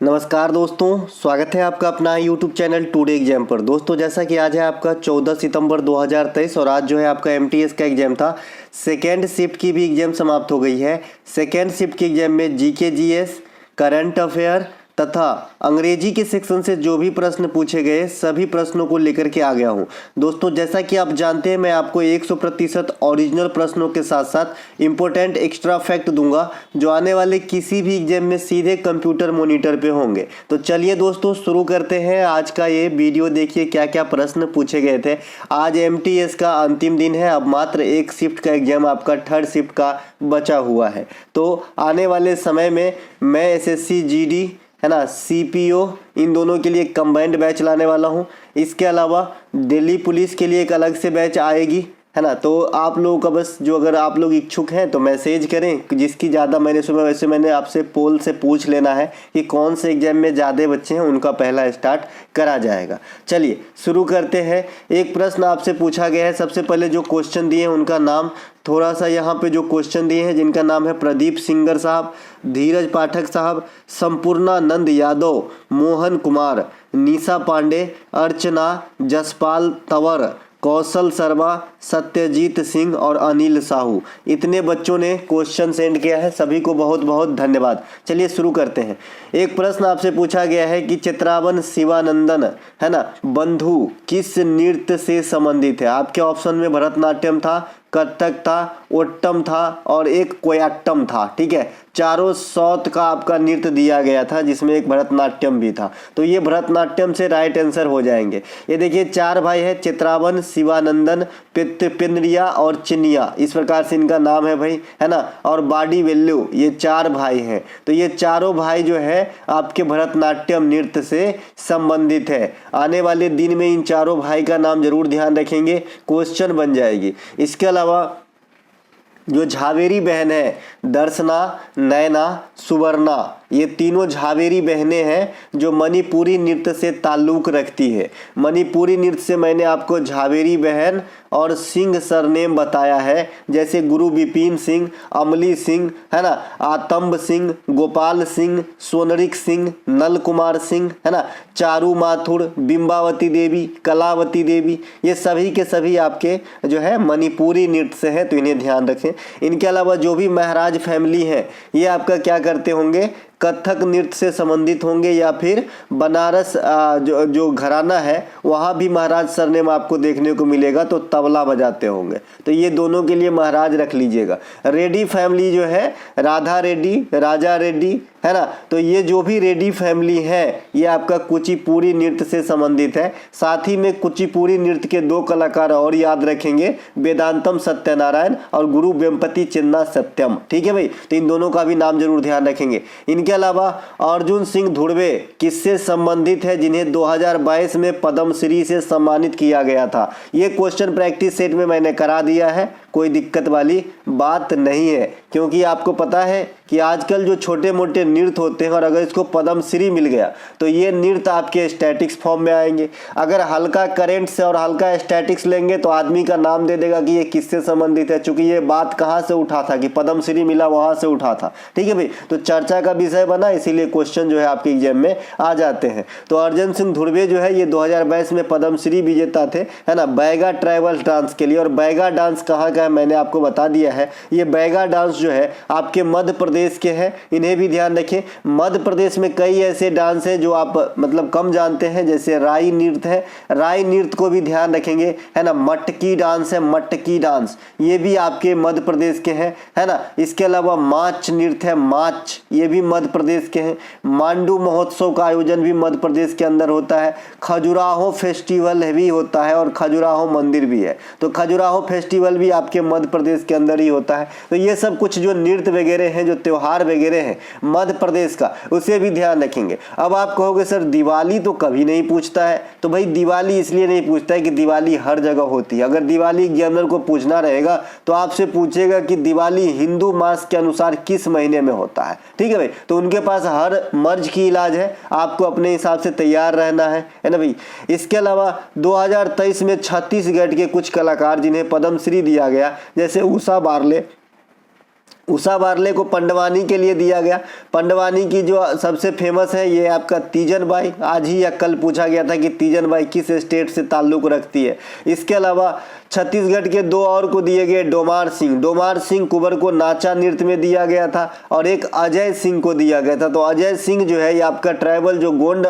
नमस्कार दोस्तों, स्वागत है आपका अपना यूट्यूब चैनल टुडे एग्जाम पर। दोस्तों जैसा कि आज है आपका 14 सितंबर 2023 और आज जो है आपका एमटीएस का एग्जाम था। सेकेंड शिफ्ट की भी एग्जाम समाप्त हो गई है। सेकेंड शिफ्ट के एग्जाम में जीके जीएस, करंट अफेयर तथा अंग्रेजी के सेक्शन से जो भी प्रश्न पूछे गए सभी प्रश्नों को लेकर के आ गया हूं। दोस्तों जैसा कि आप जानते हैं, मैं आपको 100% ओरिजिनल प्रश्नों के साथ साथ इम्पोर्टेंट एक्स्ट्रा फैक्ट दूंगा जो आने वाले किसी भी एग्जाम में सीधे कंप्यूटर मॉनिटर पे होंगे। तो चलिए दोस्तों शुरू करते हैं आज का ये वीडियो। देखिए क्या क्या प्रश्न पूछे गए थे। आज एमटीएस का अंतिम दिन है। अब मात्र एक शिफ्ट का एग्जाम आपका थर्ड शिफ्ट का बचा हुआ है। तो आने वाले समय में मैं एसएससी जीडी है ना, सीपीओ, इन दोनों के लिए कंबाइंड बैच लाने वाला हूं। इसके अलावा दिल्ली पुलिस के लिए एक अलग से बैच आएगी, है ना। तो आप लोगों का बस जो अगर आप लोग इच्छुक हैं तो मैसेज करें। जिसकी ज़्यादा मैंने सुना, वैसे मैंने आपसे पोल से पूछ लेना है कि कौन से एग्जाम में ज़्यादा बच्चे हैं, उनका पहला स्टार्ट करा जाएगा। चलिए शुरू करते हैं। एक प्रश्न आपसे पूछा गया है। सबसे पहले जो क्वेश्चन दिए हैं उनका नाम थोड़ा सा यहाँ पे जो क्वेश्चन दिए हैं, जिनका नाम है प्रदीप सिंगर साहब, धीरज पाठक साहब, संपूर्णानंद यादव, मोहन कुमार, निशा पांडे, अर्चना, जसपाल तंवर, कौशल शर्मा, सत्यजीत सिंह और अनिल साहू, इतने बच्चों ने क्वेश्चन सेंड किया है। सभी को बहुत बहुत धन्यवाद। चलिए शुरू करते हैं। एक प्रश्न आपसे पूछा गया है कि चित्रावन शिवानंदन, है ना, बंधु किस नृत्य से संबंधित है। आपके ऑप्शन में भरतनाट्यम था, कथक था, ओट्टम था और एक कोयाट्टम था। ठीक है, चारों सौत का आपका नृत्य दिया गया था जिसमें एक भरतनाट्यम भी था। तो ये भरतनाट्यम से राइट आंसर हो जाएंगे। ये देखिए चार भाई है, चित्रावन, शिवानंदन, पिंद्रिया और चिनिया, इस प्रकार से इनका नाम है भाई, है ना। और बाडी वेल्लू, ये चार भाई हैं। तो ये चारों भाई जो है आपके भरतनाट्यम नृत्य से संबंधित है। आने वाले दिन में इन चारों भाई का नाम जरूर ध्यान रखेंगे, क्वेश्चन बन जाएगी। इसके अलावा जो झावेरी बहन है, दर्शना, नैना, सुवर्णा, ये तीनों झावेरी बहनें हैं जो मणिपुरी नृत्य से ताल्लुक रखती है। मणिपुरी नृत्य से मैंने आपको झावेरी बहन और सिंह सरनेम बताया है, जैसे गुरु विपिन सिंह, अमली सिंह, है ना, आतंब सिंह, गोपाल सिंह, सोनरिक सिंह, नल कुमार सिंह, है ना, चारू माथुर, बिंबावती देवी, कलावती देवी, ये सभी के सभी आपके जो है मणिपुरी नृत्य से हैं। तो इन्हें ध्यान रखें। इनके अलावा जो भी महाराज फैमिली है ये आपका क्या करते होंगे, कथक नृत्य से संबंधित होंगे, या फिर बनारस जो घराना है वहाँ भी महाराज सरनेम आपको देखने को मिलेगा, तो तबला बजाते होंगे। तो ये दोनों के लिए महाराज रख लीजिएगा। रेड्डी फैमिली जो है, राधा रेड्डी, राजा रेड्डी, है ना, तो ये जो भी रेड्डी फैमिली है ये आपका कुचिपुड़ी नृत्य से संबंधित है। साथ ही में कुचिपुड़ी नृत्य के दो कलाकार और याद रखेंगे, वेदांतम सत्यनारायण और गुरु वेम्पति चिन्ना सत्यम। ठीक है भाई, तो इन दोनों का भी नाम जरूर ध्यान रखेंगे। इनके अलावा अर्जुन सिंह धुर्वे किससे संबंधित है, जिन्हें 2022 में पद्मश्री से सम्मानित किया गया था। ये क्वेश्चन प्रैक्टिस सेट में मैंने करा दिया है, कोई दिक्कत वाली बात नहीं है, क्योंकि आपको पता है कि आजकल जो छोटे मोटे नृत्य होते हैं और अगर इसको पद्मश्री मिल गया तो ये नृत्य आपके स्टैटिक्स फॉर्म में आएंगे। अगर हल्का करेंट से और हल्का स्टैटिक्स लेंगे तो आदमी का नाम दे देगा कि ये किससे संबंधित है, चूंकि ये बात कहाँ से उठा था कि पद्मश्री मिला, वहां से उठा था। ठीक है भाई, तो चर्चा का विषय बना, इसीलिए क्वेश्चन जो है आपके एग्जाम में आ जाते हैं। तो अर्जुन सिंह धुर्वे जो है ये 2022 में पद्मश्री विजेता थे, है ना, बैगा ट्राइबल डांस के लिए। और बैगा डांस कहाँ का है मैंने आपको बता दिया है। ये बैगा डांस जो है आपके मध्य प्रदेश के हैं, इन्हें भी ध्यान रखें। मध्य प्रदेश में कई ऐसे डांस हैं जो आप मतलब कम जानते हैं, जैसे राई नृत्य है, राई नृत्य को भी ध्यान रखेंगे, है ना। मटकी डांस है, मटकी डांस, ये भी आपके मध्य प्रदेश के हैं, है ना। इसके अलावा माच नृत्य है, माच, ये भी मध्य प्रदेश के हैं। मांडू महोत्सव का आयोजन भी मध्य प्रदेश के अंदर होता है। खजुराहो फेस्टिवल भी होता है और खजुराहो मंदिर भी है, तो खजुराहो फेस्टिवल भी आपके मध्य प्रदेश के अंदर ही होता है। तो ये सब कुछ जो नृत्य वगैरह हैं, जो त्योहार वगैरह हैं मध्य प्रदेश का, उसे भी ध्यान रखेंगे। अब आप कहोगे सर दिवाली तो कभी नहीं पूछता है, तो भाई दिवाली इसलिए नहीं पूछता है कि दिवाली हर जगह होती है। अगर दिवाली एग्जामिनर को पूछना रहेगा तो आपसे पूछेगा कि दिवाली हिंदू मास के अनुसार किस महीने में होता है। ठीक है भाई, तो उनके पास हर मर्ज की इलाज है, आपको अपने हिसाब से तैयार रहना है ना भाई। इसके अलावा 2023 में छत्तीसगढ़ के कुछ कलाकार जिन्हें पद्मश्री दिया गया, जैसे उषा बारले, उषा बारले को पंडवानी के लिए दिया गया। पंडवानी की जो सबसे फेमस है ये आपका तीजन बाई। आज ही या कल पूछा गया था कि तीजन बाई किस स्टेट से ताल्लुक रखती है। इसके अलावा छत्तीसगढ़ के दो और को दिए गए डोमार सिंह। डोमार सिंह कुंवर को नाचा नृत्य में दिया गया था और एक अजय सिंह को दिया गया था। तो अजय सिंह जो है ये आपका ट्राइबल जो गोंड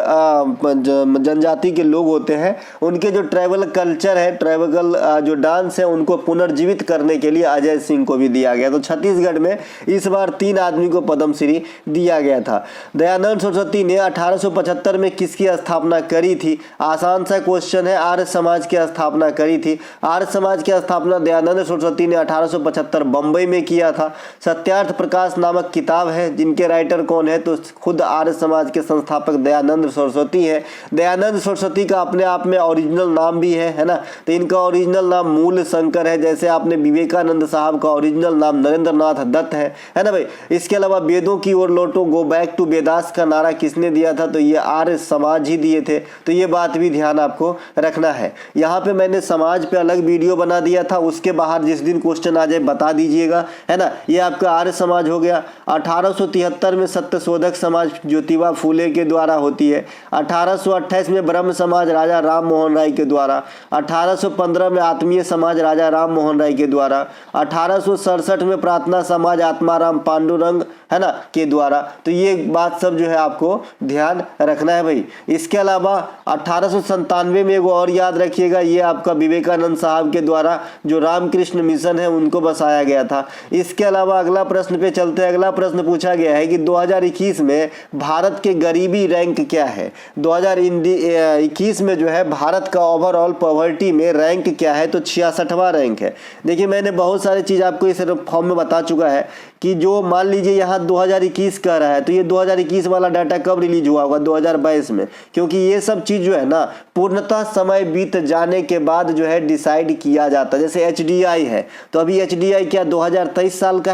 जनजाति के लोग होते हैं उनके जो ट्राइबल कल्चर है, ट्राइबल जो डांस है उनको पुनर्जीवित करने के लिए अजय सिंह को भी दिया गया। तो छत्तीसगढ़ में इस बार 3 आदमी को पद्मश्री दिया गया था। दयानंद सरस्वती ने 1875 में किसकी स्थापना करी थी? आसान सा क्वेश्चन है। आर्य समाज की स्थापना करी थी। आर्य समाज की स्थापना दयानंद सरस्वती ने 1875 बंबई में किया था। सत्यार्थ प्रकाश नामक किताब है, जिनके राइटर कौन है? तो खुद आर्य समाज के संस्थापक दयानंद सरस्वती है। दयानंद सरस्वती का अपने आप में ओरिजिनल नाम भी है ना? तो इनका ओरिजिनल नाम मूल शंकर है, जैसे आपने विवेकानंद साहब का ओरिजिनल नाम नरेंद्र नाथ दत्त है ना भाई। इसके अलावा वेदों की ओर लौटो, गो बैक टू वेदास का नारा किसने दिया था? तो ये आर्य समाज ही दिए थे। तो ये बात भी ध्यान आपको रखना है। यहाँ पे मैंने समाज पे अलग वीडियो बना दिया था, उसके बाहर जिस दिन क्वेश्चन आ जाए बता दीजिएगा, है ना। ये आपका आर्य समाज हो गया। 1873 में सत्यशोधक समाज ज्योतिबा फूले के द्वारा होती है। 1828 में ब्रह्म समाज राजा राम मोहन राय के द्वारा। 1815 में आत्मीय समाज राजा राम मोहन राय के द्वारा। 1867 में प्रार्थना समाज आत्माराम पांडुरंग, है ना, के द्वारा। तो ये बात सब जो है आपको ध्यान रखना है भाई। इसके अलावा 1897 में एगो और याद रखिएगा, ये आपका विवेकानंद साहब के द्वारा जो रामकृष्ण मिशन है उनको बसाया गया था। इसके अलावा अगला प्रश्न पे चलते हैं। अगला प्रश्न पूछा गया है कि 2021 में भारत के गरीबी रैंक क्या है? 2021 में जो है भारत का ओवरऑल पॉवर्टी में रैंक क्या है? तो 66वां रैंक है। देखिए मैंने बहुत सारी चीज़ आपको इस फॉर्म में बता चुका है कि जो मान लीजिए यहाँ 2021 कह रहा है, तो ये 2021 वाला डाटा कब रिलीज हुआ होगा? 2022 में, क्योंकि ये सब चीज़ जो है ना पूर्णतः समय बीत जाने के बाद जो है डिसाइड किया जाता है। जैसे HDI है, तो अभी HDI क्या 2023 साल का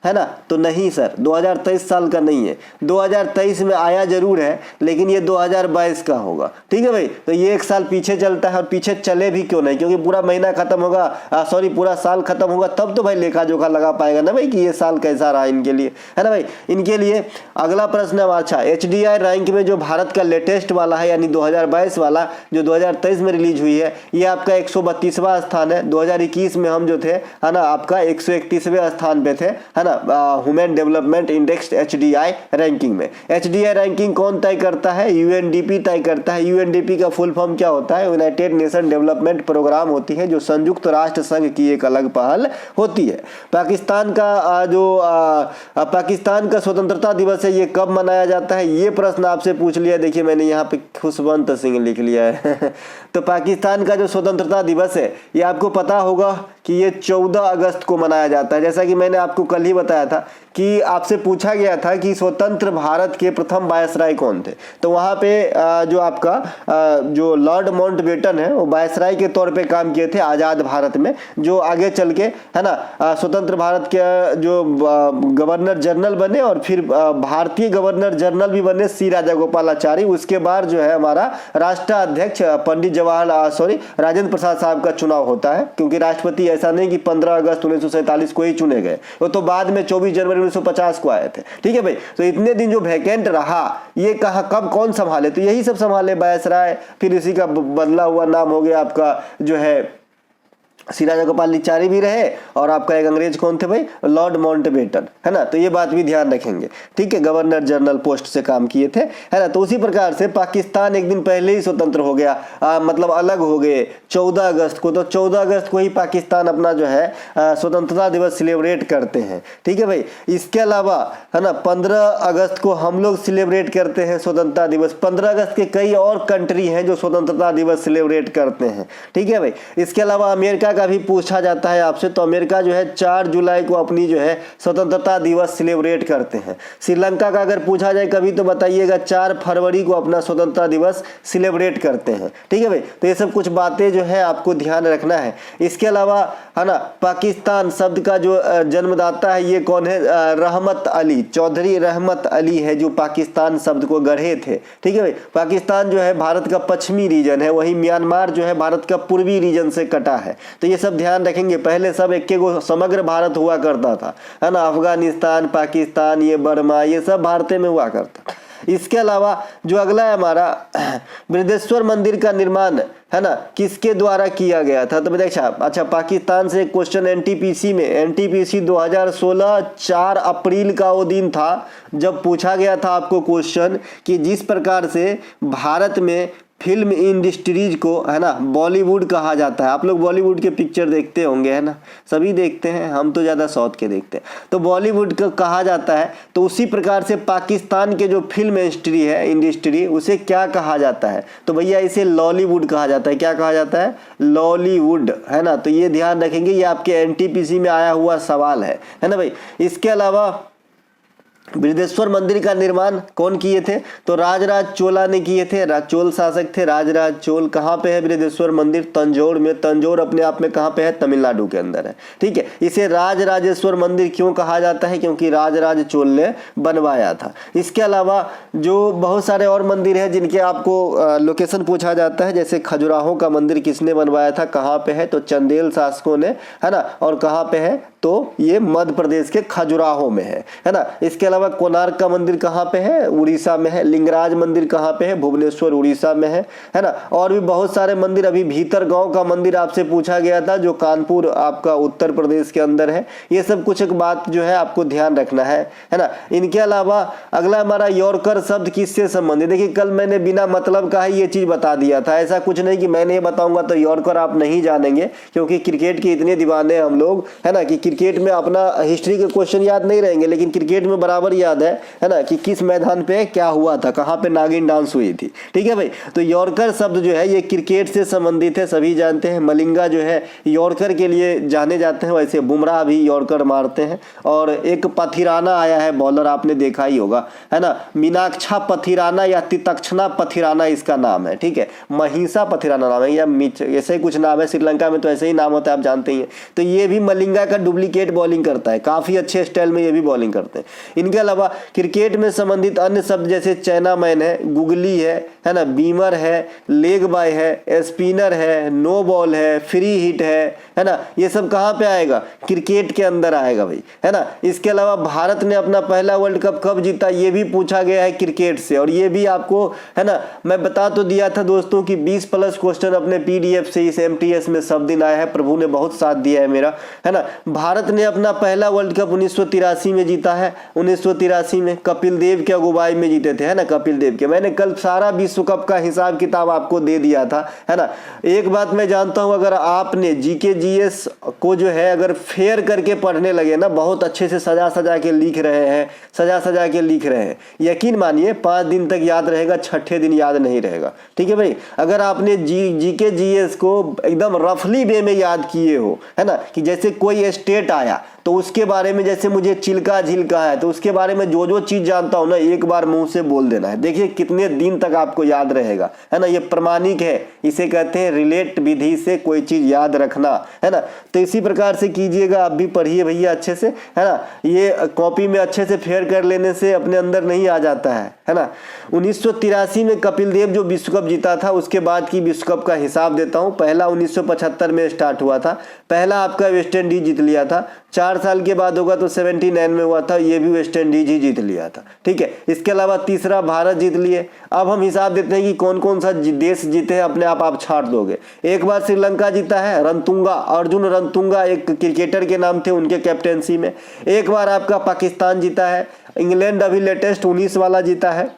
है ना? तो नहीं सर, 2023 साल का नहीं है। 2023 में आया जरूर है, लेकिन ये 2022 का होगा। ठीक है भाई। तो ये 1 साल पीछे चलता है, और पीछे चले भी क्यों नहीं, क्योंकि पूरा महीना खत्म होगा, पूरा साल खत्म होगा, तब तो भाई लेखा जोखा लगा पाएगा ना भाई कि ये साल कैसा रहा इनके लिए, है ना भाई। इनके लिए अगला प्रश्न है। अच्छा, HDI रैंक में जो भारत का लेटेस्ट वाला है, यानी 2022 वाला जो 2023 में रिलीज हुई है, ये आपका 132वां स्थान है। 2021 में हम जो थे, है ना, आपका 131वें स्थान पे थे, है ना, human development index HDI ranking में। HDI रैंकिंग कौन तय करता है? UNDP तय करता है। UNDP का फुल फॉर्म क्या होता है? यूनाइटेड नेशन डेवलपमेंट प्रोग्राम होती है, जो संयुक्त राष्ट्र संघ की एक अलग पहल होती है। पाकिस्तान का स्वतंत्रता दिवस है, ये कब मनाया जाता है? ये प्रश्न आपसे पूछ लिया। देखिए मैंने यहाँ पे खुशवंत सिंह लिख लिया है तो पाकिस्तान का जो स्वतंत्रता दिवस है, ये आपको पता होगा कि ये 14 अगस्त को मनाया जाता है। जैसा कि मैंने आपको कल ही बताया था कि आपसे पूछा गया था कि स्वतंत्र भारत के प्रथम वायसराय कौन थे, तो वहाँ पे जो आपका जो लॉर्ड माउंटबेटन है वो वायसराय के तौर पे काम किए थे आज़ाद भारत में, जो आगे चल के, है ना, स्वतंत्र भारत के जो गवर्नर जनरल बने, और फिर भारतीय गवर्नर जनरल भी बने सी राजागोपालाचारी। उसके बाद जो है हमारा राष्ट्राध्यक्ष पंडित राजेंद्र प्रसाद साहब का चुनाव होता है, क्योंकि राष्ट्रपति ऐसा नहीं कि 15 अगस्त 1947 को ही चुने गए, वो तो बाद में 24 जनवरी 1950 को आए थे। ठीक है भाई। तो इतने दिन जो वैकेंट रहा, ये कब कौन संभाले? तो यही सब संभाले वायसराय। फिर इसी का बदला हुआ नाम हो गया आपका जो है सी राजागोपालाचारी भी रहे, और आपका एक अंग्रेज कौन थे भाई? लॉर्ड माउंटबेटन, है ना। तो ये बात भी ध्यान रखेंगे। ठीक है, गवर्नर जनरल पोस्ट से काम किए थे, है ना। तो उसी प्रकार से पाकिस्तान एक दिन पहले ही स्वतंत्र हो गया, मतलब अलग हो गए 14 अगस्त को। तो 14 अगस्त को ही पाकिस्तान अपना जो है स्वतंत्रता दिवस सेलिब्रेट करते हैं। ठीक है भाई। इसके अलावा, है ना, 15 अगस्त को हम लोग सेलिब्रेट करते हैं स्वतंत्रता दिवस। 15 अगस्त के कई और कंट्री हैं जो स्वतंत्रता दिवस सेलिब्रेट करते हैं। ठीक है भाई। इसके अलावा अमेरिका का भी पूछा जाता है आपसे, तो अमेरिका जो है 4 जुलाई को अपनी जो है स्वतंत्रता दिवस सेलिब्रेट करते हैं। श्रीलंका का अगर पूछा जाए कभी, तो बताइएगा 4 फरवरी को अपना स्वतंत्रता दिवस सेलिब्रेट करते हैं। ठीक है भाई। तो ये सब कुछ बातें जो है आपको ध्यान रखना है। इसके अलावा, है ना, पाकिस्तान शब्द का जो जन्मदाता है ये कौन है? रहमत अली, चौधरी रहमत अली है जो पाकिस्तान शब्द को गढ़े थे। ठीक है भाई। पाकिस्तान जो है भारत का पश्चिमी रीजन है, वही म्यांमार जो है भारत का पूर्वी रीजन से कटा है। तो ये सब ध्यान रखेंगे। पहले सब एक को समग्र भारत हुआ करता था, है ना, अफगानिस्तान, पाकिस्तान, ये बर्मा, ये सब भारत में हुआ करता। इसके अलावा जो अगला है हमारा बृहदेश्वर मंदिर का निर्माण, है ना, किसके द्वारा किया गया था? तो देखिए अच्छा, पाकिस्तान से क्वेश्चन एनटीपीसी में, एनटीपीसी 2016 4 अप्रैल का वो दिन था जब पूछा गया था आपको क्वेश्चन कि जिस प्रकार से भारत में फिल्म इंडस्ट्रीज को, है ना, बॉलीवुड कहा जाता है। आप लोग बॉलीवुड के पिक्चर देखते होंगे, है ना, सभी देखते हैं, हम तो ज़्यादा साउथ के देखते हैं। तो बॉलीवुड को कहा जाता है, तो उसी प्रकार से पाकिस्तान के जो फिल्म इंडस्ट्री उसे क्या कहा जाता है? तो भैया इसे लॉलीवुड कहा जाता है। क्या कहा जाता है? लॉलीवुड, है ना। तो ये ध्यान रखेंगे, ये आपके एनटीपीसी में आया हुआ सवाल है ना भाई। इसके अलावा बृहदेश्वर मंदिर का निर्माण कौन किए थे? तो राजराज चोला ने किए थे। चोल शासक थे राजराज चोल। कहाँ पे है बृहदेश्वर मंदिर? तंजौर में। तंजौर अपने आप में कहाँ पे है? तमिलनाडु के अंदर है, ठीक है। इसे राजराजेश्वर मंदिर क्यों कहा जाता है? क्योंकि राजराज चोल ने बनवाया था। इसके अलावा जो बहुत सारे और मंदिर हैं जिनके आपको लोकेशन पूछा जाता है, जैसे खजुराहो का मंदिर किसने बनवाया था, कहाँ पे है? तो चंदेल शासकों ने, है ना। और कहाँ पे है? तो ये मध्य प्रदेश के खजुराहो में है ना। इसके अलावा कोणार्क का मंदिर कहाँ पे है? उड़ीसा में है। लिंगराज मंदिर कहाँ पे है? भुवनेश्वर उड़ीसा में है ना। और भी बहुत सारे मंदिर, अभी भीतर गांव का मंदिर आपसे पूछा गया था जो कानपुर आपका उत्तर प्रदेश के अंदर है। ये सब कुछ एक बात जो है आपको ध्यान रखना है ना। इनके अलावा अगला हमारा यॉर्कर शब्द किससे संबंधित? देखिए कल मैंने बिना मतलब का ही ये चीज बता दिया था। ऐसा कुछ नहीं कि मैंने ये बताऊंगा तो यॉर्कर आप नहीं जानेंगे, क्योंकि क्रिकेट के इतने दीवाने हम लोग, है ना, कि क्रिकेट में अपना हिस्ट्री के क्वेश्चन याद नहीं रहेंगे, लेकिन क्रिकेट में बराबर याद है ना, कि किस मैदान पे क्या हुआ था, कहाँ पे नागिन डांस हुई थी, ठीक है भाई। तो यॉर्कर शब्द जो है ये क्रिकेट से संबंधित है, सभी जानते हैं। मलिंगा जो है यॉर्कर के लिए जाने जाते हैं, वैसे बुमराह भी यॉर्कर मारते हैं। और एक पथिराना आया है बॉलर, आपने देखा ही होगा, है ना, मीनाक्षा पथिराना या तितक्षणा पथिराना इसका नाम है, ठीक है। महिषा पथिराना नाम है या ऐसे ही कुछ नाम है, श्रीलंका में तो ऐसे ही नाम होता है, आप जानते ही हैं। तो ये भी मलिंगा का डुप्लीकेट बॉलिंग करता है, काफी अच्छे स्टाइल में ये भी बॉलिंग करते हैं। इनके अलावा क्रिकेट में संबंधित अन्य शब्द जैसे चाइना मैन है, गुगली है ना, बीमर है, लेग बाय है, स्पिनर है, नो बॉल है, फ्री हिट है ना, ये सब कहाँ पे आएगा? क्रिकेट के अंदर आएगा भाई, है ना। इसके अलावा भारत ने अपना पहला वर्ल्ड कप कब जीता, ये भी पूछा गया है क्रिकेट से। और ये भी आपको, है ना, मैं बता तो दिया था दोस्तों कि 20+ क्वेश्चन अपने पीडीएफ से इस एमटीएस में सब दिन आया है। प्रभु ने बहुत साथ दिया है मेरा, है ना। भारत ने अपना पहला वर्ल्ड कप 1983 में जीता है। 1983 में कपिल देव के अगुवाई में जीते थे, है ना, कपिल देव के। मैंने कल सारा विश्व कप का हिसाब किताब आपको दे दिया था, है ना। एक बात मैं जानता हूं, अगर आपने जीके जीएस को जो है अगर फेयर करके पढ़ने लगे ना, बहुत अच्छे से सजा सजा के लिख रहे हैं, यकीन मानिए 5 दिन तक याद रहेगा, छठे दिन याद नहीं रहेगा, ठीक है भाई। अगर आपने जीके जीएस को एकदम रफली वे में याद किए हो, है ना, कि जैसे कोई स्टेट आया तो उसके बारे में, जैसे मुझे चिल्का झिल्का है तो उसके बारे में जो चीज जानता हूं ना, एक बार मुंह से बोल देना है। देखिए कितने दिन तक आपको याद रहेगा, है ना। ये प्रमाणिक है, इसे कहते हैं रिलेट विधि से कोई चीज याद रखना, है ना। तो इसी प्रकार से कीजिएगा, आप भी पढ़िए भैया अच्छे से, है ना। ये कॉपी में अच्छे से फेयर कर लेने से अपने अंदर नहीं आ जाता है ना। 1983 में कपिल देव जो विश्व कप जीता था, उसके बाद की विश्व कप का हिसाब देता हूं। पहला 1975 में स्टार्ट हुआ था, पहला आपका वेस्ट इंडीज जीत लिया था। 4 साल के बाद होगा तो 79 में हुआ था, ये भी वेस्ट इंडीज ही जीत लिया था, ठीक है। इसके अलावा तीसरा भारत जीत लिए। अब हम हिसाब देते हैं कि कौन कौन सा देश जीते हैं, अपने आप छाट दोगे। एक बार श्रीलंका जीता है, रणतुंगा, अर्जुन रणतुंगा एक क्रिकेटर के नाम थे, उनके कैप्टेंसी में। एक बार आपका पाकिस्तान जीता है, इंग्लैंड अभी लेटेस्ट 19 वाला जीता है,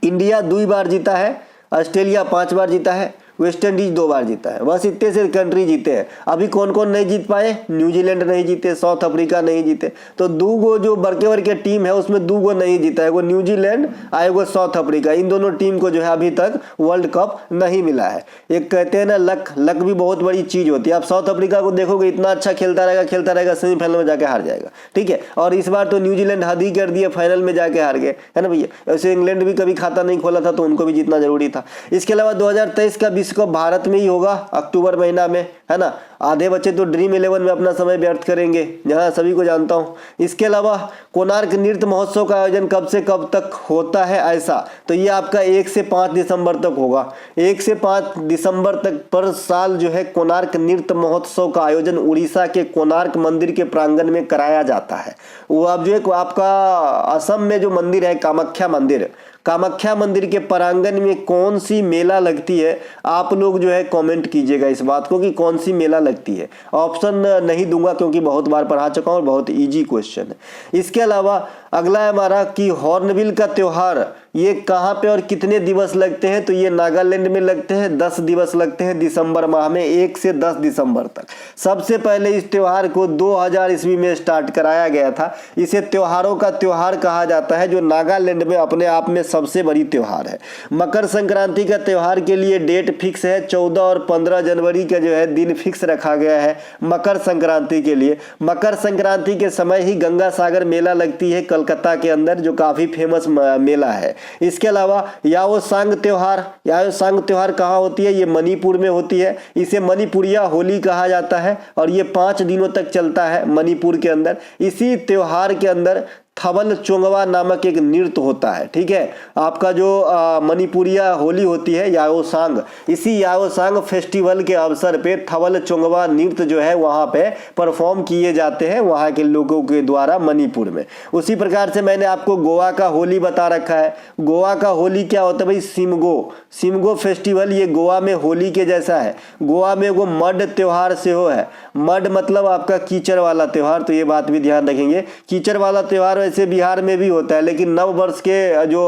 इंडिया 2 बार जीता है, ऑस्ट्रेलिया 5 बार जीता है, वेस्ट इंडीज 2 बार जीता है। बस इतने से कंट्री जीते हैं। अभी कौन कौन नहीं जीत पाए? न्यूजीलैंड नहीं जीते, साउथ अफ्रीका नहीं जीते। तो 2 जो बड़के टीम है उसमें 2 नहीं जीता है, वो न्यूजीलैंड आएगा साउथ अफ्रीका। इन दोनों टीम को जो है अभी तक वर्ल्ड कप नहीं मिला है। एक कहते हैं ना लक भी बहुत बड़ी चीज होती है। आप साउथ अफ्रीका को देखोगे, इतना अच्छा खेलता रहेगा, सेमीफाइनल में जाके हार जाएगा, ठीक है। और इस बार तो न्यूजीलैंड हद ही कर दिया, फाइनल में जाके हार गए, है ना भैया। वैसे इंग्लैंड भी कभी खाता नहीं खोला था, तो उनको भी जीतना जरूरी था। इसके अलावा 2023 का विश्व कप भारत में ही होगा अक्टूबर महीना में, है ना। आधे बच्चे तो ड्रीम 11 में अपना समय व्यर्थ करेंगे, जहाँ सभी को जानता हूँ। इसके अलावा कोणार्क नृत्य महोत्सव का आयोजन कब से कब तक होता है ऐसा, तो ये आपका 1 से 5 दिसंबर तक होगा। 1 से 5 दिसंबर तक पर साल जो है कोणार्क नृत्य महोत्सव का आयोजन उड़ीसा के कोणार्क मंदिर के प्रांगण में कराया जाता है। वो अब जो है आपका असम में जो मंदिर है कामाख्या मंदिर, कामाख्या मंदिर के प्रांगण में कौन सी मेला लगती है, आप लोग जो है कमेंट कीजिएगा इस बात को कि कौन सी मेला लगती है। ऑप्शन नहीं दूंगा क्योंकि बहुत बार पढ़ा चुका हूँ और बहुत इजी क्वेश्चन है। इसके अलावा अगला है हमारा कि हॉर्नबिल का त्योहार ये कहाँ पे और कितने दिवस लगते हैं, तो ये नागालैंड में लगते हैं। 10 दिवस लगते हैं दिसंबर माह में, 1 से 10 दिसंबर तक। सबसे पहले इस त्योहार को 2000 ईस्वी में स्टार्ट कराया गया था। इसे त्योहारों का त्योहार कहा जाता है, जो नागालैंड में अपने आप में सबसे बड़ी त्योहार है। मकर संक्रांति का त्योहार के लिए डेट फिक्स है, 14 और 15 जनवरी का जो है दिन फिक्स रखा गया है मकर संक्रांति के लिए। मकर संक्रांति के समय ही गंगा सागर मेला लगती है कलकत्ता के अंदर, जो काफी फेमस मेला है। इसके अलावा याओसांग त्योहार कहाँ होती है, ये मणिपुर में होती है। इसे मणिपुरिया होली कहा जाता है और ये 5 दिनों तक चलता है मणिपुर के अंदर। इसी त्योहार के अंदर थवल चोंगवा नामक एक नृत्य होता है, ठीक है। आपका जो मणिपुरिया होली होती है याओसांग, इसी याओसांग फेस्टिवल के अवसर पे थवल चोंगवा नृत्य जो है वहाँ पे परफॉर्म किए जाते हैं वहाँ के लोगों के द्वारा मणिपुर में। उसी प्रकार से मैंने आपको गोवा का होली बता रखा है। गोवा का होली क्या होता है भाई, सिमगो फेस्टिवल, ये गोवा में होली के जैसा है। गोवा में वो मड त्योहार से हो है, मड मतलब आपका कीचड़ वाला त्योहार, तो ये बात भी ध्यान रखेंगे। कीचड़ वाला त्योहार वैसे बिहार में भी होता है, लेकिन नव वर्ष के जो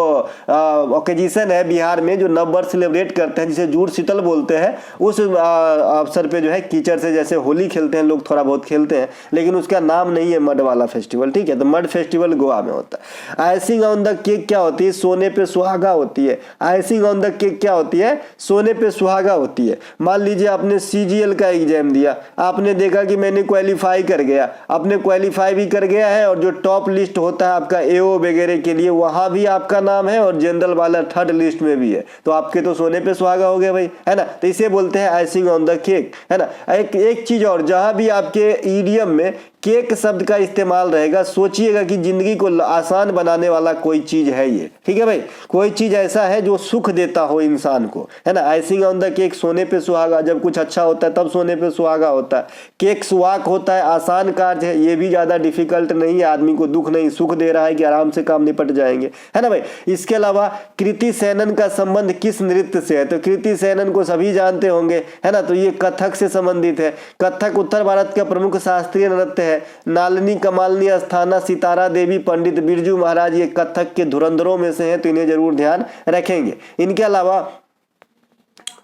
ओकेजन है बिहार में, जो नव वर्ष सेलिब्रेट करते हैं जिसे जुड़ शीतल बोलते हैं, उस अवसर पे जो है कीचड़ से जैसे होली खेलते हैं लोग, थोड़ा बहुत खेलते हैं, लेकिन उसका नाम नहीं है मड वाला फेस्टिवल, ठीक है। तो मड फेस्टिवल गोवा में होता है। आइसिंग ऑन द केक क्या होती है, सोने पे सुहागा होती है। आइसिंग ऑन द केक क्या होती है, सोने पे सुहागा होती है। मान लीजिए आपने CGL का एग्जाम दिया, आपने देखा कि मैंने क्वालिफाई कर गया, आपने क्वालिफाई भी कर गया है और जो टॉप लिस्ट होता है आपका AO वगैरह के लिए, वहां भी आपका नाम है और जनरल वाला 3rd लिस्ट में भी है, तो आपके तो सोने पे सुहागा हो गया भाई, है ना। तो इसे बोलते हैं आइसिंग ऑन द केक, है ना। एक चीज और, जहां भी आपके ईडियम में केक शब्द का इस्तेमाल रहेगा, सोचिएगा कि जिंदगी को आसान बनाने वाला कोई चीज है ये, ठीक है भाई। कोई चीज ऐसा है जो सुख देता हो इंसान को, है ना। आइसिंग ऑन द केक, सोने पे सुहागा, जब कुछ अच्छा होता है तब सोने पे सुहागा होता है। केक सुहाग होता है, आसान कार्य है, ये भी ज्यादा डिफिकल्ट नहीं है, आदमी को दुख नहीं, सुख दे रहा है कि आराम से काम निपट जाएंगे, है ना भाई। इसके अलावा कृति सेनन का संबंध किस नृत्य से है, तो कृति सेनन को सभी जानते होंगे, है ना। तो ये कथक से संबंधित है। कथक उत्तर भारत का प्रमुख शास्त्रीय नृत्य है। नालनी, कमालनी, अस्थाना, सितारा देवी, पंडित बिरजू महाराज ये कथक के धुरंधरों में से हैं, तो इन्हें जरूर ध्यान रखेंगे। इनके अलावा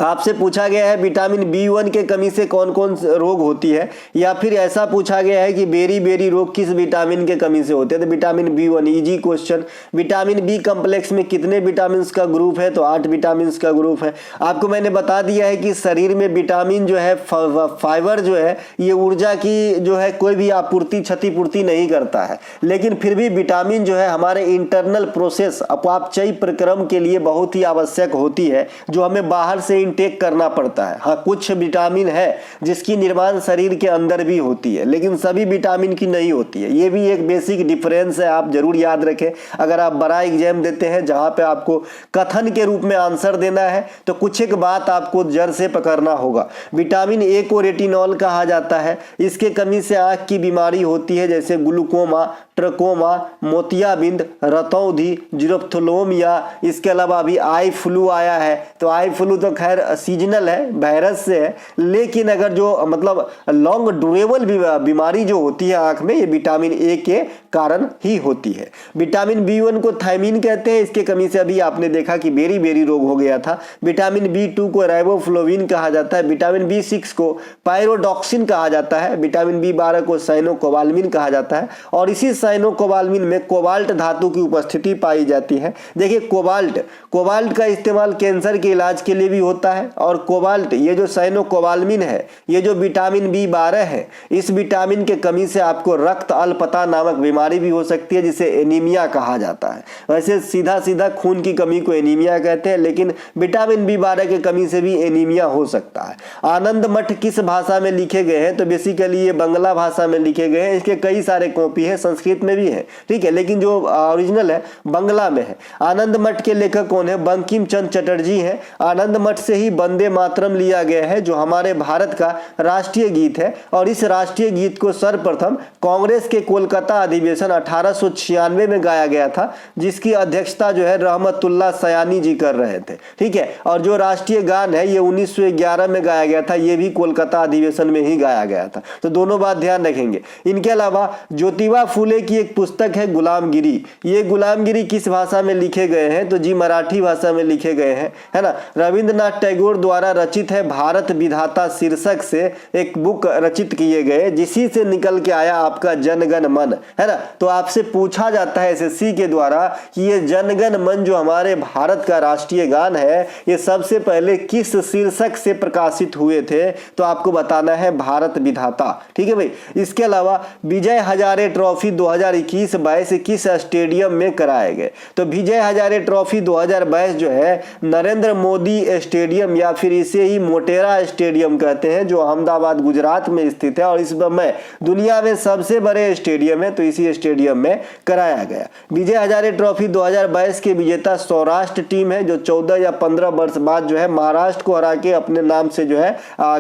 आपसे पूछा गया है विटामिन B1 के कमी से कौन कौन रोग होती है, या फिर ऐसा पूछा गया है कि बेरी रोग किस विटामिन के कमी से होते हैं, तो vitamin B1, easy question. Vitamin B complex में कितने विटामिन का ग्रुप है, तो 8 विटामिन का ग्रुप है। आपको मैंने बता दिया है कि शरीर में विटामिन जो है, फाइबर जो है, ये ऊर्जा की जो है कोई भी आपूर्ति क्षतिपूर्ति नहीं करता है, लेकिन फिर भी विटामिन जो है हमारे इंटरनल प्रोसेस अपचयी प्रक्रम के लिए बहुत ही आवश्यक होती है, जो हमें बाहर से इनटेक करना पड़ता है। हाँ, कुछ विटामिन है जिसकी निर्माण शरीर के अंदर भी होती है, लेकिन सभी विटामिन की नहीं होती है। ये भी एक बेसिक डिफरेंस है, आप जरूर याद रखें। अगर आप बड़ा एग्जाम देते हैं जहां पे आपको कथन के रूप में आंसर देना है, तो कुछ एक बात आपको जड़ से पकड़ना होगा। विटामिन ए को रेटिनॉल कहा जाता है। इसके कमी से आंख की बीमारी होती है, जैसे ग्लूकोमा, ट्रकोमा, मोतियाबिंद, रतौंधी, जीरोफ्थाल्मिया। इसके अलावा अभी आई फ्लू आया है, तो आई फ्लू तो खैर सीजनल है, वायरस से है, लेकिन अगर जो मतलब लॉन्ग ड्यूरेबल बीमारी जो होती है आंख में, ये विटामिन ए के कारण ही होती है। विटामिन B1 को थायमीन कहते हैं, इसके कमी से अभी आपने देखा कि बेरी रोग हो गया था। विटामिन B2 को राइबोफ्लोविन कहा जाता है। विटामिन B6 को पायरोडॉक्सिन कहा जाता है। विटामिन B12 को साइनोकोबाल्मिन कहा जाता है, और इसी साइनोकोबाल्मिन में कोबाल्ट धातु की उपस्थिति पाई जाती है। देखिए कोबाल्ट का इस्तेमाल कैंसर के इलाज के लिए भी होता है, और कोबाल्ट, ये जो साइनोकोबाल्मिन है, ये जो विटामिन B12 है, इस विटामिन के कमी से आपको रक्त अल्पता नामक बीमारी बीमारी भी हो सकती है जिसे एनीमिया कहा जाता है। वैसे सीधा सीधा खून की कमी को एनीमिया कहते हैं, लेकिन विटामिन B12 की कमी से भी एनीमिया हो सकता है। आनंद मठ किस भाषा में लिखे गए हैं? तो बेसिकली ये बांग्ला भाषा में लिखे गए हैं। इसके कई सारे कॉपी है, संस्कृत में भी है, ठीक है, लेकिन जो ओरिजिनल है बांग्ला में है। आनंद मठ के लेखक कौन है? बंकिम चंद्र चटर्जी हैं। आनंद मठ से ही वंदे मातरम लिया गया है, जो हमारे भारत का राष्ट्रीय गीत है, और इस राष्ट्रीय गीत को सर्वप्रथम कांग्रेस के कोलकाता अधिवेशन 1896 में गाया गया था, जिसकी अध्यक्षता जो है रहमतुल्लाह सयानी जी कर रहे थे, ठीक है। और जो राष्ट्रीय गान है ये 1911 में गाया गया था, ये भी कोलकाता अधिवेशन में ही गाया गया था। तो दोनों बात ध्यान रखेंगे। इनके अलावा ज्योतिबा फुले की एक पुस्तक है गुलामगिरी। ये गुलामगिरी किस भाषा में लिखे गए हैं? तो जी मराठी भाषा में लिखे गए हैं, है ना। रविंद्रनाथ टैगोर द्वारा रचित है भारत विधाता शीर्षक से एक बुक रचित किए गए, जिसी से निकल के आया आपका जनगण मन, है ना। तो आपसे पूछा जाता है एसएससी के द्वारा कि ये जनगण मन जो हमारे भारत का राष्ट्रीय गान है, ये सबसे पहले किस शीर्षक से प्रकाशित हुए थे? तो आपको बताना है भारत विधाता, ठीक है भाई। इसके अलावा विजय हजारे ट्रॉफी 2021-22 किस स्टेडियम में कराए गए? तो विजय हजारे ट्रॉफी 2022 जो है नरेंद्र मोदी स्टेडियम या फिर इसे ही मोटेरा स्टेडियम कहते हैं, जो अहमदाबाद गुजरात में स्थित है और इस समय दुनिया में सबसे बड़े स्टेडियम है, तो इसी स्टेडियम में कराया गया। विजय हजारे ट्रॉफी 2022 के विजेता सौराष्ट्र टीम है, जो 14 या 15 वर्ष बाद जो है महाराष्ट्र को हरा के अपने नाम से जो है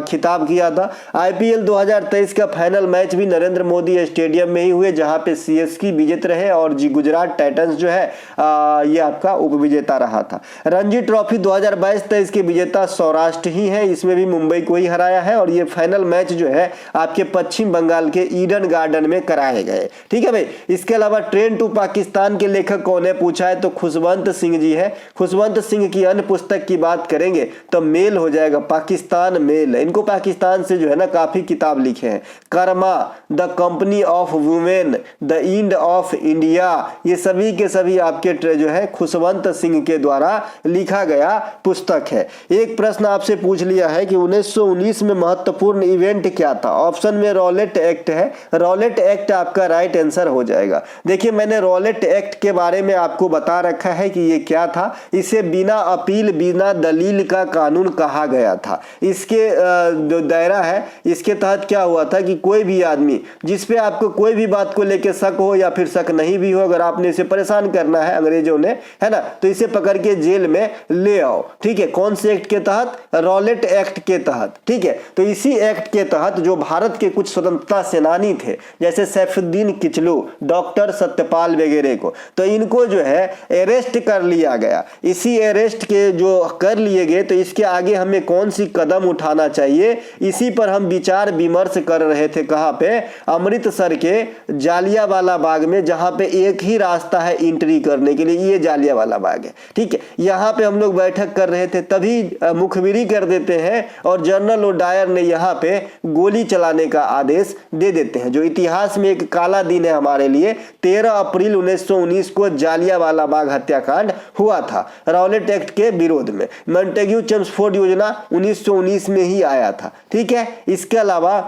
खिताब किया था। आईपीएल 2023 का फाइनल मैच भी नरेंद्र मोदी स्टेडियम में ही हुए, जहां पे सीएसके विजेता रहे और जी गुजरात टाइटंस जो है ये आपका उपविजेता रहा था। रणजी ट्रॉफी 2022-23 के विजेता सौराष्ट्र ही है, इसमें भी मुंबई को ही हराया है, और ये फाइनल मैच जो है आपके पश्चिम बंगाल के ईडन गार्डन में कराए गए, ठीक है भाई। इसके अलावा ट्रेन टू पाकिस्तान के लेखक कौन है पूछा है, तो खुशवंत सिंह जी है। खुशवंत सिंह की अन्य पुस्तक की बात करेंगे तो मेल हो जाएगा, पाकिस्तान मेल। इनको पाकिस्तान से जो है ना काफी किताब लिखे हैं। Karma, the company of women, the end of India, ये सभी के सभी आपके जो है खुशवंत सिंह के द्वारा लिखा गया पुस्तक है। एक प्रश्न आपसे पूछ लिया है कि 1919 में महत्वपूर्ण इवेंट क्या था? ऑप्शन में रॉलेट एक्ट है। रॉलेट एक्ट आपका राइट आंसर हो जाएगा। देखिए मैंने रॉलेट एक्ट के बारे में आपको बता रखा है कि ये क्या था। इसे बिना अपील बिना दलील का कानून कहा गया था। इसके जो दायरा है, इसके तहत क्या हुआ था कि कोई भी आदमी जिस पे आपको कोई भी बात को लेकर शक हो या फिर शक नहीं भी हो, अगर आपने इसे परेशान करना है अंग्रेजों ने, है ना, तो इसे पकड़ के जेल में ले आओ, ठीक है। कौन से एक्ट के तहत? रॉलेट एक्ट के तहत, ठीक है। तो इसी एक्ट के तहत जो भारत के कुछ स्वतंत्रता सेनानी थे, जैसे सैफुद्दीन किचलू, डॉक्टर सत्यपाल वगैरह को, तो इनको जो है अरेस्ट कर लिया गया। इसी अरेस्ट के जो कर लिए गए, तो इसके आगे हमें कौन सी कदम उठाना चाहिए, इसी पर हम विचार विमर्श कर रहे थे। कहाँ पे? अमृतसर के जालियांवाला बाग में, जहां पे एक ही रास्ता है एंट्री करने के लिए, ये जालियांवाला बाग है, ठीक है। यहाँ पे हम लोग बैठक कर रहे थे, तभी मुखबिरी कर देते हैं और जनरल ओडायर ने यहाँ पे गोली चलाने का आदेश दे देते हैं, जो इतिहास में एक काला दिन है हमारे लिए। 13 अप्रैल 1919 को जालियांवाला बाग हत्याकांड हुआ था रॉलेट एक्ट के विरोध में। मॉन्टेग्यू चेम्सफोर्ड योजना 1919 में ही आया था, ठीक है। इसके अलावा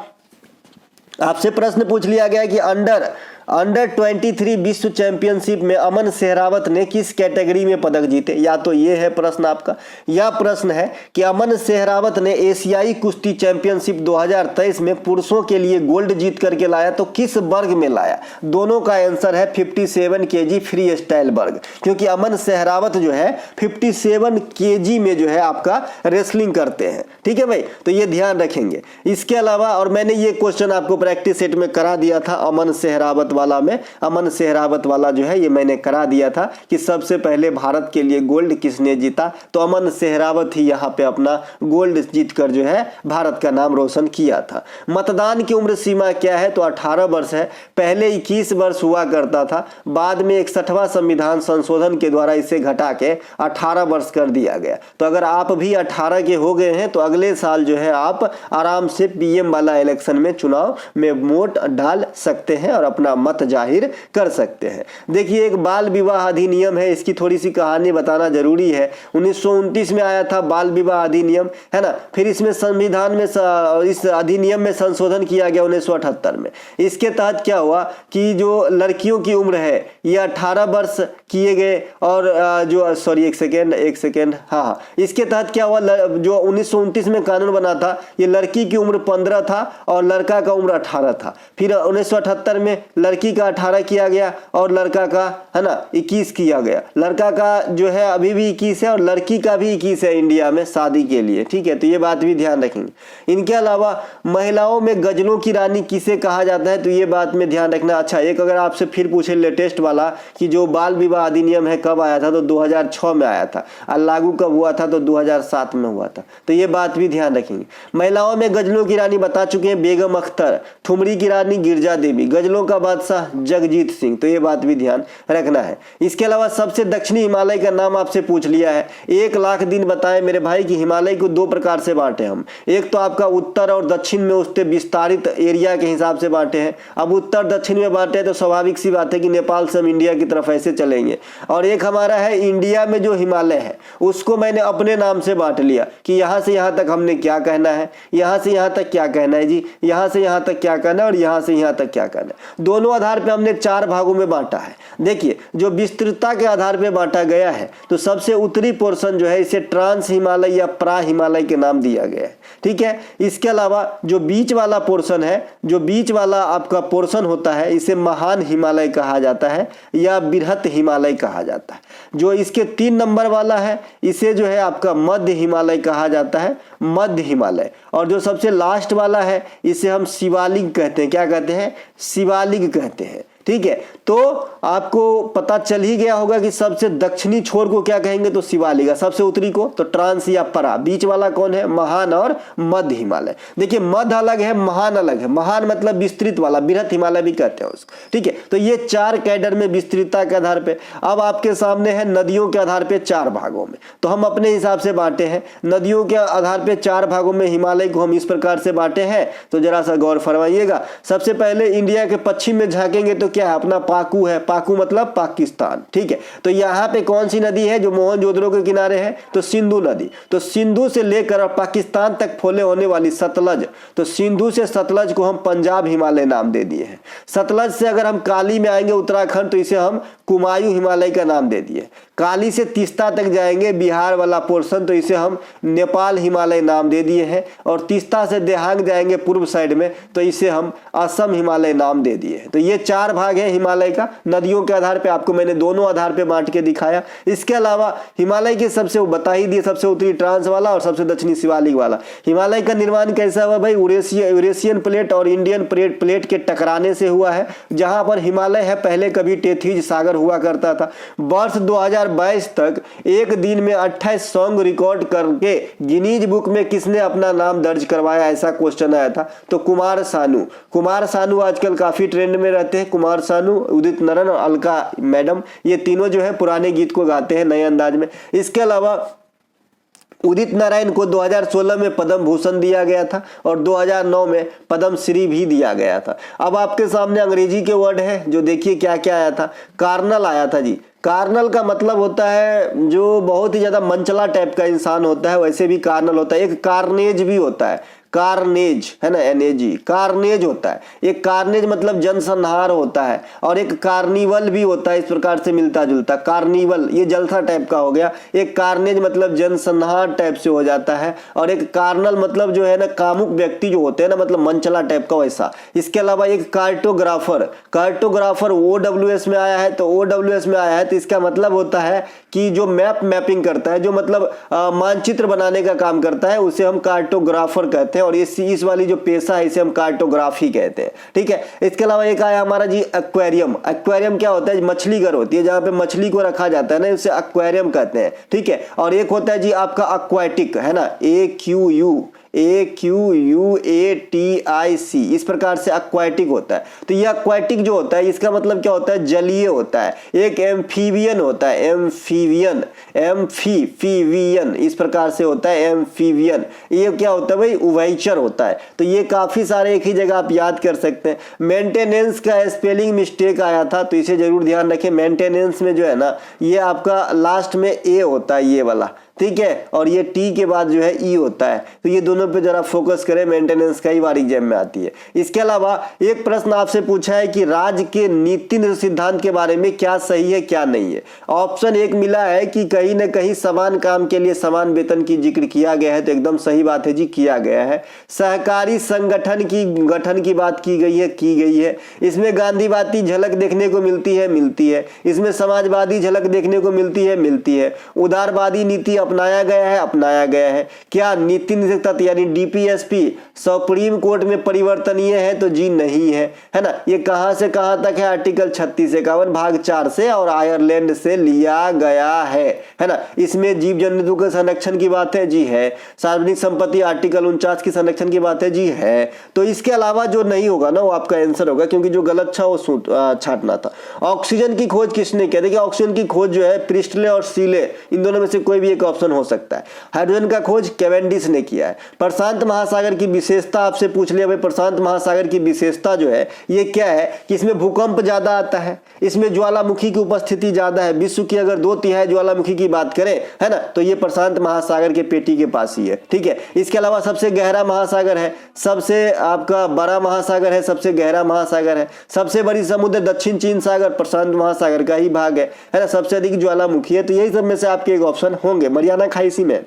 आपसे प्रश्न पूछ लिया गया कि अंडर 23 विश्व चैंपियनशिप में अमन सहरावत ने किस कैटेगरी में पदक जीते? या तो ये है प्रश्न आपका, या प्रश्न है कि अमन सहरावत ने एशियाई कुश्ती चैंपियनशिप 2023 में पुरुषों के लिए गोल्ड जीत करके लाया, तो किस वर्ग में लाया? दोनों का आंसर है 57 kg फ्री स्टाइल वर्ग, क्योंकि अमन सहरावत जो है 57 kg में जो है आपका रेसलिंग करते हैं, ठीक है भाई। तो ये ध्यान रखेंगे। इसके अलावा, और मैंने ये क्वेश्चन आपको प्रैक्टिस सेट में करा दिया था, अमन सहरावत वाला में, अमन सहरावत वाला जो है ये मैंने करा दिया था कि सबसे पहले भारत के लिए गोल्ड किसने जीता, तो अमन सहरावत ही यहाँ पे अपना गोल्ड जीतकर जो है भारत का नाम रोशन किया था। मतदान की उम्र सीमा क्या है? तो 18 वर्ष है। पहले 21 वर्ष हुआ करता था, बाद में 61वां संविधान संशोधन के द्वारा इसे घटा के 18 वर्ष कर दिया गया। तो अगर आप भी 18 के हो गए हैं तो अगले साल जो है आप आराम से पीएम वाला इलेक्शन में चुनाव में वोट डाल सकते हैं और अपना मत जाहिर कर सकते हैं। देखिए, एक बाल विवाह अधिनियम है, इसकी थोड़ी सी कहानी बताना जरूरी है। 1929 में आया था बाल विवाह अधिनियम, है ना। फिर इसमें संविधान में इस अधिनियम में संशोधन किया गया 1978 में। इसके तहत क्या हुआ कि जो लड़कियों की उम्र है ये 18 वर्ष किए गए, और जो सॉरी एक सेकेंड हाँ, इसके तहत क्या हुआ, जो 1929 में कानून बना था, ये लड़की की उम्र 15 था और लड़का का उम्र 18 था। फिर 1978 में लड़की का 18 किया गया और लड़का का, है ना, 21 किया गया। लड़का का जो है अभी भी 21 है और लड़की का भी 21 है इंडिया में शादी के लिए, ठीक है। तो ये बात भी ध्यान रखेंगे। इनके अलावा महिलाओं में गजलों की रानी किसे कहा जाता है, तो ये बात में ध्यान रखना। अच्छा, एक अगर आपसे फिर पूछे लेटेस्ट वाला कि जो बाल विवाह अधिनियम है कब आया था, तो 2006 में आया था, और लागू कब हुआ था, तो 2007 में हुआ था। तो ये बात भी ध्यान रखेंगे। महिलाओं में गजलों की रानी बता चुके हैं बेगम अख्तर, ठुमरी की रानी गिरजा देवी, गजलों का बादशाह जगजीत सिंह। तो ये बात भी ध्यान रखना है। इसके अलावा सबसे दक्षिणी हिमालय का नाम आपसे पूछ लिया है। 1 लाख दिन बताएं मेरे भाई कि हिमालय को 2 प्रकार से बांटे हम। एक तो आपका उत्तर और दक्षिण में उसके विस्तारित एरिया के हिसाब से बांटे हैं। अब उत्तर दक्षिण में बांटे तो स्वाभाविक सी बात है कि नेपाल से हम इंडिया की तरफ ऐसे चलेंगे। और एक हमारा है इंडिया में जो हिमालय है उसको मैंने अपने नाम से बांट लिया कि यहाँ से यहाँ तक हमने क्या कहना है, यहाँ से यहाँ तक क्या कहना है जी, यहाँ से यहाँ तक क्या कहना है और यहाँ से यहाँ तक क्या कहना है। दोनों आधार पे हमने 4 भागों में बांटा है। देखिए, जो विस्तृतता के आधार पे बांटा गया है तो सबसे उत्तरी पोर्शन जो है इसे ट्रांस हिमालय या प्रा हिमालय के नाम दिया गया है, ठीक है। इसके अलावा जो बीच वाला पोर्शन है, जो बीच वाला आपका पोर्शन होता है, इसे महान हिमालय कहा जाता है या बृहत हिमालय कहा जाता है। जो इसके 3 नंबर वाला है इसे जो है आपका मध्य हिमालय कहा जाता है, मध्य हिमालय। और जो सबसे लास्ट वाला है इसे हम शिवालिक कहते हैं। क्या कहते हैं? शिवालिक कहते हैं, ठीक है। तो आपको पता चल ही गया होगा कि सबसे दक्षिणी छोर को क्या कहेंगे, तो शिवालिक। सबसे उत्तरी को तो ट्रांस या परा। बीच वाला कौन है? महान और मध्य हिमालय। देखिए, मध्य अलग है, महान अलग है। महान मतलब विस्तृत वाला, बृहत हिमालय भी कहते हैं उसको, ठीक है। तो ये 4 कैडर में विस्तृतता के आधार पे। अब आपके सामने है नदियों के आधार पे 4 भागों में, तो हम अपने हिसाब से बांटे हैं। नदियों के आधार पे 4 भागों में हिमालय को हम इस प्रकार से बांटे हैं, तो जरा सा गौर फरमाइएगा। सबसे पहले इंडिया के पश्चिम में झांकेंगे तो क्या है? अपना पाकू है। पाकू मतलब पाकिस्तान, ठीक है। तो यहाँ पे कौन सी नदी है जो मोहनजोदड़ो के किनारे है? तो सिंधु नदी। तो सिंधु से लेकर पाकिस्तान तक फैले होने वाली सतलज, तो सिंधु से सतलज को हम पंजाब हिमालय नाम दे दिए हैं। सतलज से अगर हम काली में आएंगे उत्तराखंड, तो इसे हम कुमायूं हिमालय का नाम दे दिए। काली से तीस्ता तक जाएंगे बिहार वाला पोर्शन, तो इसे हम नेपाल हिमालय नाम दे दिए हैं। और तीस्ता से देहांग जाएंगे पूर्व साइड में, तो इसे हम असम हिमालय नाम दे दिए हैं। तो ये 4 भाग है हिमालय का। नदियों के आधार पे आपको मैंने दोनों आधार पे बांट के दिखाया। इसके अलावा हिमालय के सबसे बता ही दिए, सबसे उत्तरी ट्रांस वाला और सबसे दक्षिणी शिवालिक वाला। हिमालय का निर्माण कैसा हुआ भाई? यूरेशियन प्लेट और इंडियन प्लेट के टकराने से हुआ है। जहां पर हिमालय है पहले कभी टेथीज सागर हुआ करता था। वर्ष 2022 तक एक दिन में 28 सॉन्ग रिकॉर्ड करके गिनीज बुक में किसने अपना नाम दर्ज करवाया, ऐसा क्वेश्चन आया था। तो कुमार सानू आजकल काफी ट्रेंड में रहते हैं। कुमार सानू, उदित नारायण और अलका मैडम, ये तीनों जो है पुराने गीत को गाते हैं नए अंदाज में। इसके अलावा उदित नारायण को 2016 में पद्म भूषण दिया गया था और 2009 में पद्म श्री भी दिया गया था। अब आपके सामने अंग्रेजी के वर्ड है, जो देखिए क्या क्या आया था। कार्नल आया था जी। कार्नल का मतलब होता है जो बहुत ही ज्यादा मनचला टाइप का इंसान होता है, वैसे भी कार्नल होता है। एक कार्नेज भी होता है, कार्नेज है ना, एनएजी, कार्नेज होता है। एक कार्नेज मतलब जनसंहार होता है, और एक कार्निवल भी होता है, इस प्रकार से मिलता जुलता। कार्निवल ये जलसा टाइप का हो गया। एक कार्नेज मतलब जनसंहार टाइप से हो जाता है, और एक कार्नल मतलब जो है ना कामुक व्यक्ति जो होते हैं ना, मतलब मनचला टाइप का वैसा। इसके अलावा एक कार्टोग्राफर OWS में आया है, तो OWS में आया है तो इसका मतलब होता है कि जो मैपिंग करता है, जो मतलब मानचित्र बनाने का काम करता है, उसे हम कार्टोग्राफर कहते हैं। और इस वाली जो पेशा है इसे हम कार्टोग्राफी कहते हैं, ठीक है। इसके अलावा एक आया हमारा जी एक्वेरियम। एक्वेरियम क्या होता है? मछली घर होती है, जहां पे मछली को रखा जाता है ना, उसे एक्वेरियम कहते हैं, ठीक है। और एक होता है जी आपका एक्वाटिक, है ना, AQUATIC, इस प्रकार से एक्वाटिक होता है। तो ये एक्वाटिक जो होता है इसका मतलब क्या होता है, जलीय होता है। एक एम्फीबियन होता है, एम्फीबियन, एम्फीबियन इस प्रकार से होता है, एम्फीबियन। ये क्या होता है भाई, उभयचर होता है। तो ये काफी सारे एक ही जगह आप याद कर सकते हैं। मेंटेनेंस का स्पेलिंग मिस्टेक आया था, तो इसे जरूर ध्यान रखें। मेंटेनेंस में जो है ना, ये आपका लास्ट में ए होता है, ये वाला, ठीक है, और ये टी के बाद जो है ई होता है। तो ये दोनों पे जरा फोकस करें, मेंटेनेंस का ही बार एग्जाम में आती है। इसके अलावा एक प्रश्न आपसे पूछा है कि राज्य के नीति सिद्धांत के बारे में क्या सही है क्या नहीं है। ऑप्शन एक मिला है कि कहीं ना कहीं समान काम के लिए समान वेतन की जिक्र किया गया है, तो एकदम सही बात है जी, किया गया है। सहकारी संगठन की गठन की बात की गई है। इसमें गांधीवादी झलक देखने को मिलती है। इसमें समाजवादी झलक देखने को मिलती है। उदारवादी नीति अपनाया गया है। क्या नीति निर्देशक तत्व यानी डीपीएसपी सुप्रीम कोर्ट में परिवर्तनीय है, तो जी नहीं है ना। ये कहां से कहां तक है, आर्टिकल 3651 भाग 4 से और आयरलैंड से लिया गया है ना। इसमें जीव जंतु के संरक्षण की बात है, जी है। सार्वजनिक संपत्ति आर्टिकल 49 की संरक्षण की बात है, जी है। तो इसके अलावा जो नहीं होगा ना, वो आपका आंसर होगा, क्योंकि जो गलत था वो छांटना था। ऑक्सीजन की खोज किसने किया, देखिए ऑक्सीजन की खोज जो है प्रिस्टले और सीले, इन दोनों में से कोई भी एक ऑप्शन हो सकता है। हाइड्रोजन का खोज कैवेंडिश ने किया है। प्रशांत महासागर की विशेषता आपसे पूछ लिया भाई, प्रशांत महासागर की विशेषता जो है ये क्या है कि इसमें भूकंप ज्यादा आता है, इसमें ज्वालामुखी की उपस्थिति ज्यादा है। विश्व की अगर 2/3 ज्वालामुखी की बात करें, है ना, तो ये प्रशांत महासागर के पेटी के पास ही है, ठीक है। इसके अलावा सबसे गहरा महासागर है, सबसे आपका बड़ा महासागर है, सबसे गहरा महासागर है। सबसे बड़ी समुद्र दक्षिण चीन सागर प्रशांत महासागर का ही भाग है ना। सबसे अधिक ज्वालामुखी है। तो यही सब में से आपके एक ऑप्शन होंगे, मरियाना खाई इसी में।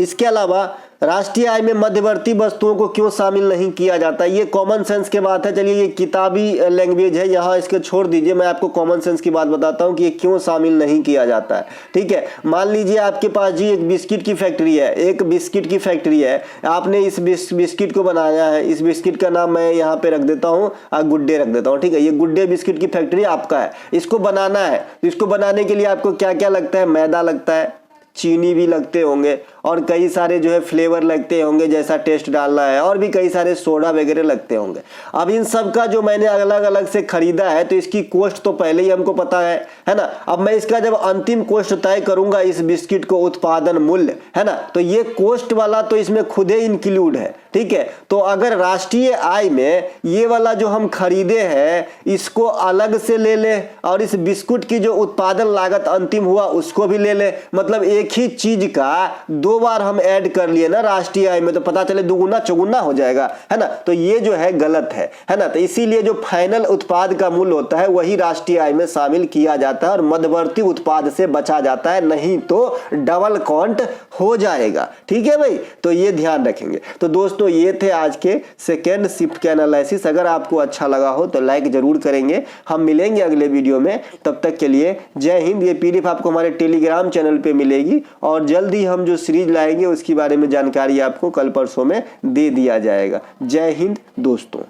इसके अलावा राष्ट्रीय आय में मध्यवर्ती वस्तुओं को क्यों शामिल नहीं किया जाता, ये कॉमन सेंस की बात है। चलिए ये किताबी लैंग्वेज है, यहाँ इसको छोड़ दीजिए, मैं आपको कॉमन सेंस की बात बताता हूँ कि ये क्यों शामिल नहीं किया जाता है, ठीक है। मान लीजिए आपके पास जी एक बिस्किट की फैक्ट्री है, आपने इस बिस्किट को बनाया है। इस बिस्किट का नाम मैं यहाँ पे रख देता हूँ, गुड्डे रख देता हूँ, ठीक है। ये गुड्डे बिस्किट की फैक्ट्री आपका है, इसको बनाना है। इसको बनाने के लिए आपको क्या क्या लगता है, मैदा लगता है, चीनी भी लगते होंगे, और कई सारे जो है फ्लेवर लगते होंगे, जैसा टेस्ट डालना है, और भी कई सारे सोडा वगैरह लगते होंगे। अब इन सब का जो मैंने अलग अलग से खरीदा है, तो इसकी कॉस्ट तो पहले ही हमको पता है ना। अब मैं इसका जब अंतिम कॉस्ट तय करूंगा, इस बिस्किट को उत्पादन मूल्य, है ना, तो ये कॉस्ट वाला तो इसमें खुद ही इंक्लूड है, ठीक है। तो अगर राष्ट्रीय आय में ये वाला जो हम खरीदे हैं इसको अलग से ले ले, और इस बिस्कुट की जो उत्पादन लागत अंतिम हुआ उसको भी ले ले, मतलब एक ही चीज का 2 बार हम ऐड कर लिए ना राष्ट्रीय आय में, तो पता चले दुगुना चौगुना हो जाएगा, है ना। तो ये जो है गलत है ना। तो इसीलिए जो फाइनल उत्पाद का मूल्य होता है वही राष्ट्रीय आय में शामिल किया जाता है, और मध्यवर्ती उत्पाद से बचा जाता है, नहीं तो डबल काउंट हो जाएगा, ठीक है भाई। तो ये ध्यान रखेंगे। तो दोस्तों ये थे आज के सेकेंड शिफ्ट के एनालिसिस। अगर आपको अच्छा लगा हो तो लाइक जरूर करेंगे। हम मिलेंगे अगले वीडियो में, तब तक के लिए जय हिंद। ये पीडीएफ आपको हमारे टेलीग्राम चैनल पे मिलेगी, और जल्दी हम जो सीरीज लाएंगे उसके बारे में जानकारी आपको कल परसों में दे दिया जाएगा। जय हिंद दोस्तों।